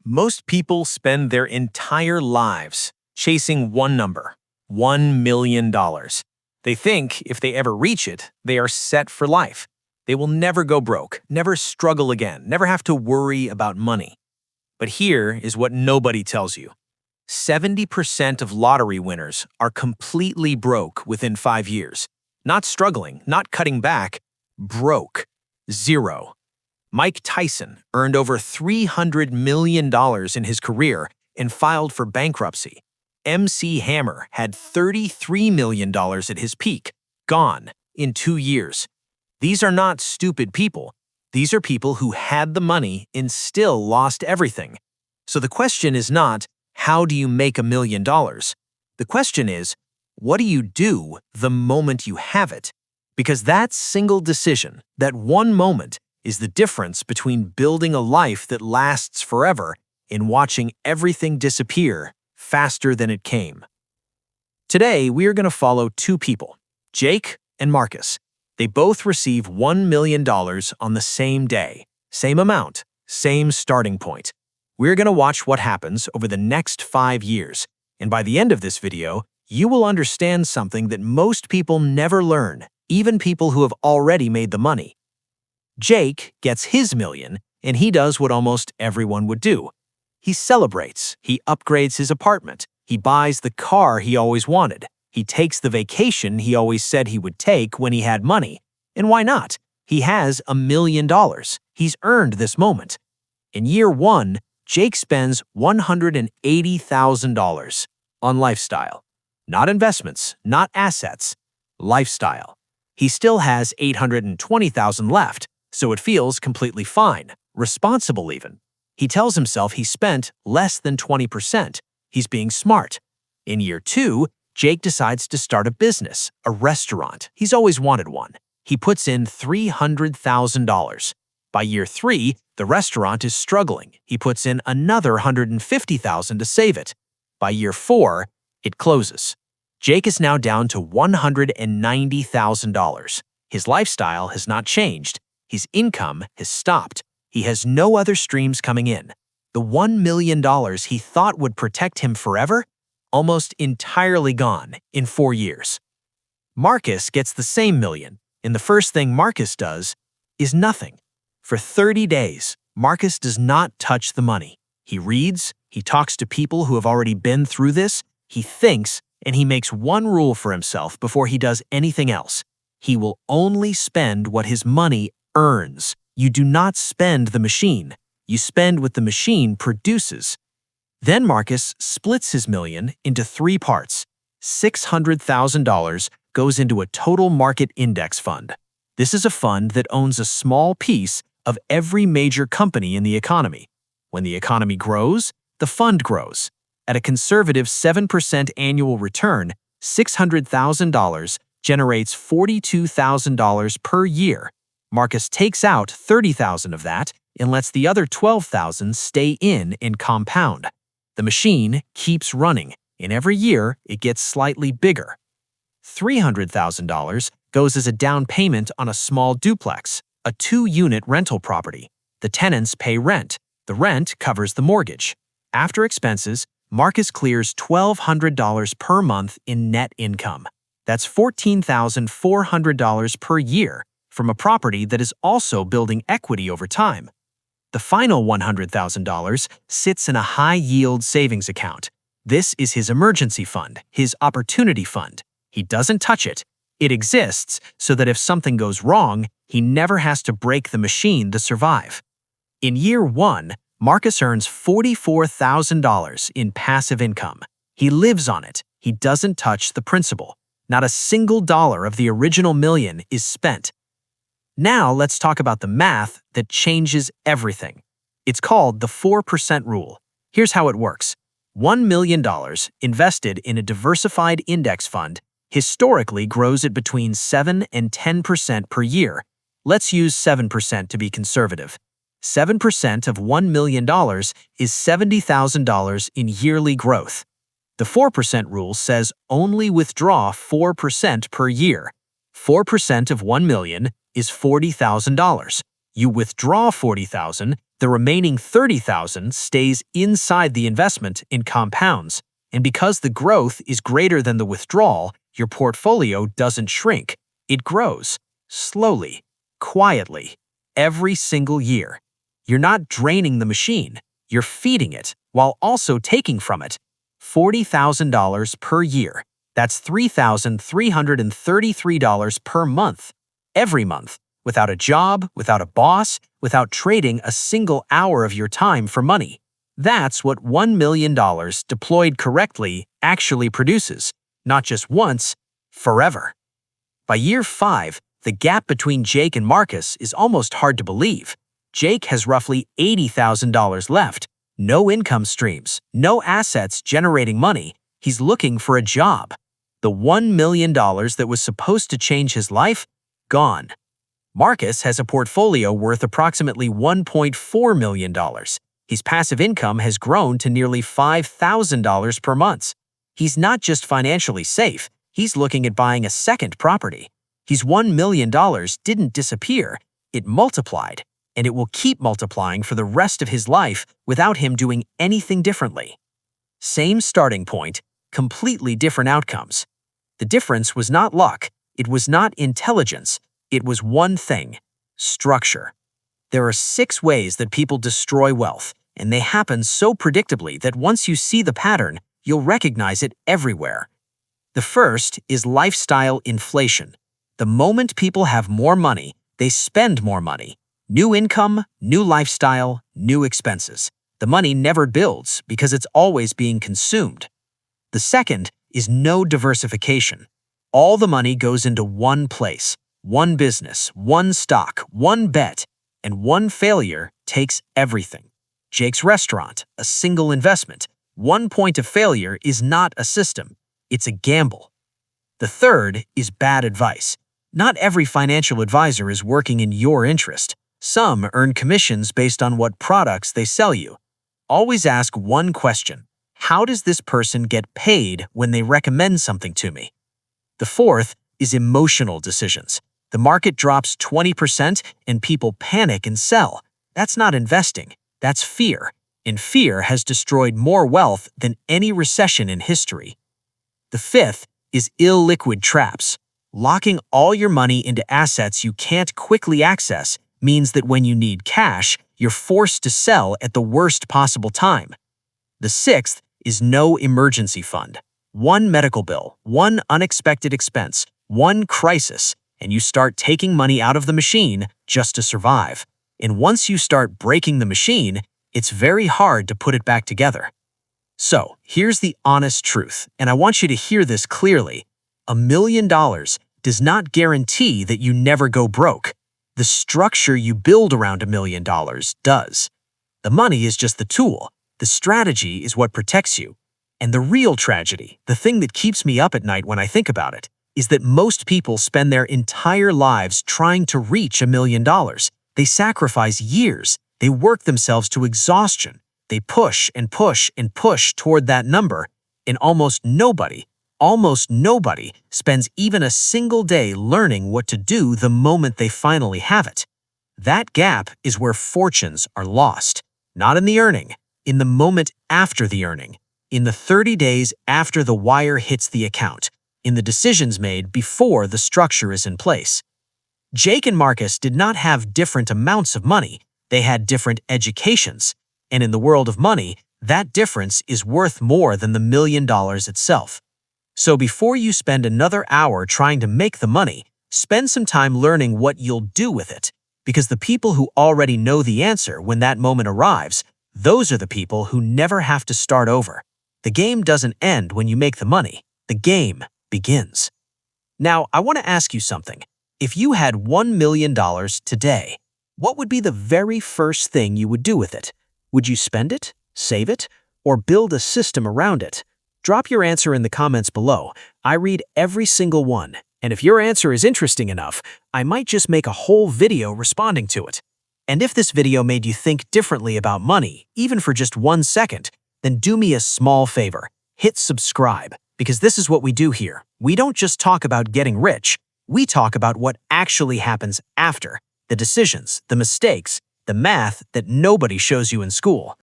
Most people spend their entire lives chasing one number, $1 million. They think if they ever reach it, they are set for life. They will never go broke, never struggle again, never have to worry about money. But here is what nobody tells you. 70% of lottery winners are completely broke within 5 years. Not struggling, not cutting back, broke. Zero. Mike Tyson earned over $300 million in his career and filed for bankruptcy. MC Hammer had $33 million at his peak, gone in 2 years. These are not stupid people. These are people who had the money and still lost everything. So the question is not, how do you make $1 million? The question is, what do you do the moment you have it? Because that single decision, that one moment, is the difference between building a life that lasts forever and watching everything disappear faster than it came. Today, we are going to follow two people, Jake and Marcus. They both receive $1 million on the same day, same amount, same starting point. We're going to watch what happens over the next 5 years, and by the end of this video, you will understand something that most people never learn, even people who have already made the money. Jake gets his million, and he does what almost everyone would do. He celebrates, he upgrades his apartment, he buys the car he always wanted, he takes the vacation he always said he would take when he had money. And why not? He has $1 million. He's earned this moment. In year 1, Jake spends $180,000 on lifestyle. Not investments, not assets, lifestyle. He still has $820,000 left, so it feels completely fine, responsible even. He tells himself he spent less than 20%. He's being smart. In year 2, Jake decides to start a business, a restaurant. He's always wanted one. He puts in $300,000. By year 3, the restaurant is struggling. He puts in another $150,000 to save it. By year 4, it closes. Jake is now down to $190,000. His lifestyle has not changed. His income has stopped. He has no other streams coming in. The $1 million he thought would protect him forever, almost entirely gone in 4 years. Marcus gets the same million, and the first thing Marcus does is nothing. For 30 days, Marcus does not touch the money. He reads, he talks to people who have already been through this, he thinks, and he makes one rule for himself before he does anything else. He will only spend what his money earns. You do not spend the machine. You spend what the machine produces. Then Marcus splits his million into 3 parts. $600,000 goes into a total market index fund. This is a fund that owns a small piece of every major company in the economy. When the economy grows, the fund grows. At a conservative 7% annual return, $600,000 generates $42,000 per year. Marcus takes out $30,000 of that and lets the other $12,000 stay in and compound. The machine keeps running, and every year it gets slightly bigger. $300,000 goes as a down payment on a small duplex, a 2-unit rental property. The tenants pay rent. The rent covers the mortgage. After expenses, Marcus clears $1,200 per month in net income. That's $14,400 per year from a property that is also building equity over time. The final $100,000 sits in a high-yield savings account. This is his emergency fund, his opportunity fund. He doesn't touch it. It exists so that if something goes wrong, he never has to break the machine to survive. In year 1, Marcus earns $44,000 in passive income. He lives on it. He doesn't touch the principal. Not a single dollar of the original million is spent. Now let's talk about the math that changes everything. It's called the 4% rule. Here's how it works. $1 million invested in a diversified index fund historically grows at between 7 and 10% per year. Let's use 7% to be conservative. 7% of $1 million is $70,000 in yearly growth. The 4% rule says only withdraw 4% per year. 4% of $1 million is $40,000. You withdraw $40,000, The remaining 30,000 stays inside the investment in compounds, and because the growth is greater than the withdrawal, your portfolio doesn't shrink. It grows, slowly, quietly, every single year. You're not draining the machine, you're feeding it while also taking from it. $40,000 per year. That's $3,333 per month. Every month, without a job, without a boss, without trading a single hour of your time for money. That's what $1 million deployed correctly actually produces, not just once, forever. By year 5, the gap between Jake and Marcus is almost hard to believe. Jake has roughly $80,000 left, no income streams, no assets generating money. He's looking for a job. The $1 million that was supposed to change his life, gone. Marcus has a portfolio worth approximately $1.4 million. His passive income has grown to nearly $5,000 per month. He's not just financially safe, he's looking at buying a second property. His $1 million didn't disappear, it multiplied, and it will keep multiplying for the rest of his life without him doing anything differently. Same starting point, completely different outcomes. The difference was not luck, it was not intelligence, it was one thing: structure. There are 6 ways that people destroy wealth, and they happen so predictably that once you see the pattern, you'll recognize it everywhere. The first is lifestyle inflation. The moment people have more money, they spend more money. New income, new lifestyle, new expenses. The money never builds because it's always being consumed. The second is no diversification. All the money goes into one place, one business, one stock, one bet, and one failure takes everything. Jake's restaurant, a single investment. One point of failure is not a system, it's a gamble. The third is bad advice. Not every financial advisor is working in your interest. Some earn commissions based on what products they sell you. Always ask one question: how does this person get paid when they recommend something to me? The fourth is emotional decisions. The market drops 20% and people panic and sell. That's not investing, that's fear. And fear has destroyed more wealth than any recession in history. The fifth is illiquid traps. Locking all your money into assets you can't quickly access means that when you need cash, you're forced to sell at the worst possible time. The sixth is no emergency fund. One medical bill, one unexpected expense, one crisis, and you start taking money out of the machine just to survive. And once you start breaking the machine, it's very hard to put it back together. So, here's the honest truth, and I want you to hear this clearly. $1 million does not guarantee that you never go broke. The structure you build around $1 million does. The money is just the tool. The strategy is what protects you. And the real tragedy, the thing that keeps me up at night when I think about it, is that most people spend their entire lives trying to reach $1 million. They sacrifice years. They work themselves to exhaustion. They push and push and push toward that number, and almost nobody spends even a single day learning what to do the moment they finally have it. That gap is where fortunes are lost, not in the earning, in the moment after the earning, in the 30 days after the wire hits the account, in the decisions made before the structure is in place. Jake and Marcus did not have different amounts of money, they had different educations, and in the world of money, that difference is worth more than the $1 million itself. So before you spend another hour trying to make the money, spend some time learning what you'll do with it, because the people who already know the answer when that moment arrives, those are the people who never have to start over. The game doesn't end when you make the money, the game begins. Now, I want to ask you something. If you had $1 million today, what would be the very first thing you would do with it? Would you spend it, save it, or build a system around it? Drop your answer in the comments below. I read every single one, and if your answer is interesting enough, I might just make a whole video responding to it. And if this video made you think differently about money, even for just 1 second, then do me a small favor. Hit subscribe, because this is what we do here. We don't just talk about getting rich, we talk about what actually happens after, the decisions, the mistakes, the math that nobody shows you in school.